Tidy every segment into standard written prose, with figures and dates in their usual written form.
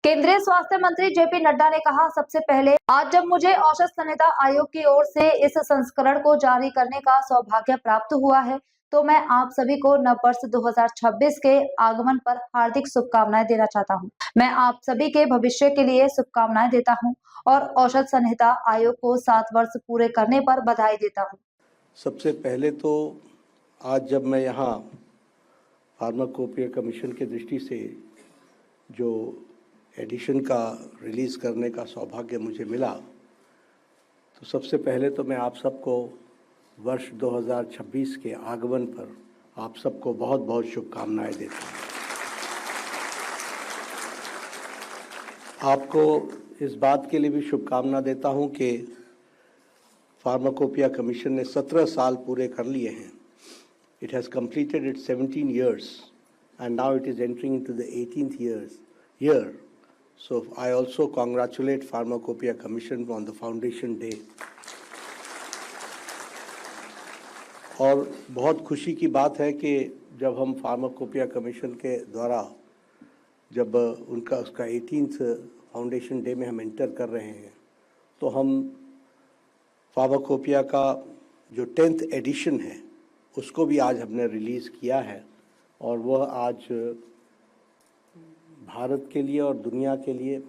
केंद्रीय स्वास्थ्य मंत्री जेपी नड्डा ने कहा, सबसे पहले आज जब मुझे औषध संहिता आयोग की ओर से इस संस्करण को जारी करने का सौभाग्य प्राप्त हुआ है, तो मैं आप सभी को नव वर्ष 2026 के आगमन पर हार्दिक शुभकामनाएं देना चाहता हूं। मैं आप सभी के भविष्य के लिए शुभकामनाएं देता हूं और औषध संहिता आयोग को 7 वर्ष पूरे करने पर बधाई देता हूं। सबसे पहले तो आज जब मैं यहाँ फार्माकोपिया कमीशन की दृष्टि से जो एडिशन का रिलीज़ करने का सौभाग्य मुझे मिला, तो सबसे पहले तो मैं आप सबको वर्ष 2026 के आगमन पर आप सबको बहुत बहुत शुभकामनाएं देता हूँ। आपको इस बात के लिए भी शुभकामना देता हूँ कि फार्माकोपिया कमीशन ने 17 साल पूरे कर लिए हैं। It has completed its 17 years and now it is entering into the 18th year. So I also congratulate Pharmacopoeia Commission on the Foundation Day. और बहुत खुशी की बात है कि जब हम फार्माकोपिया कमीशन के द्वारा जब उसका 18th फाउंडेशन डे में हम एंटर कर रहे हैं, तो हम फार्माकोपिया का जो 10th एडिशन है उसको भी आज हमने रिलीज़ किया है और वह आज भारत के लिए और दुनिया के लिए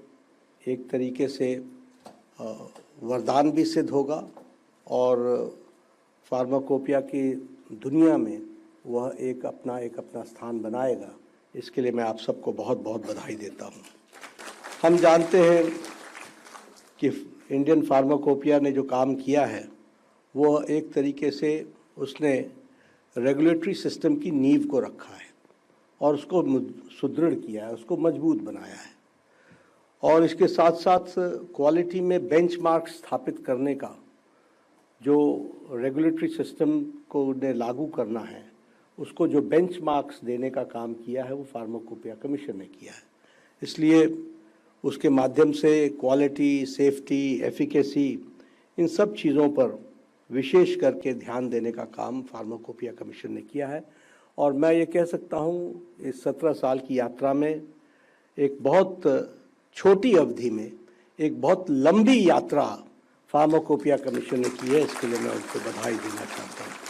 एक तरीके से वरदान भी सिद्ध होगा और फार्माकोपिया की दुनिया में वह एक अपना स्थान बनाएगा। इसके लिए मैं आप सबको बहुत बहुत बधाई देता हूँ। हम जानते हैं कि इंडियन फार्माकोपिया ने जो काम किया है वो एक तरीके से उसने रेगुलेटरी सिस्टम की नींव को रखा है और उसको सुदृढ़ किया है, उसको मजबूत बनाया है और इसके साथ साथ क्वालिटी में बेंचमार्क स्थापित करने का जो रेगुलेटरी सिस्टम को ने लागू करना है, उसको जो बेंचमार्क्स देने का काम किया है वो फार्माकोपिया कमीशन ने किया है। इसलिए उसके माध्यम से क्वालिटी, सेफ्टी, एफिकेसी, इन सब चीज़ों पर विशेष करके ध्यान देने का काम फार्माकोपिया कमीशन ने किया है और मैं ये कह सकता हूँ इस 17 साल की यात्रा में एक बहुत छोटी अवधि में एक बहुत लंबी यात्रा फार्माकोपिया कमीशन ने की है। इसके लिए मैं उनको बधाई देना चाहता हूँ।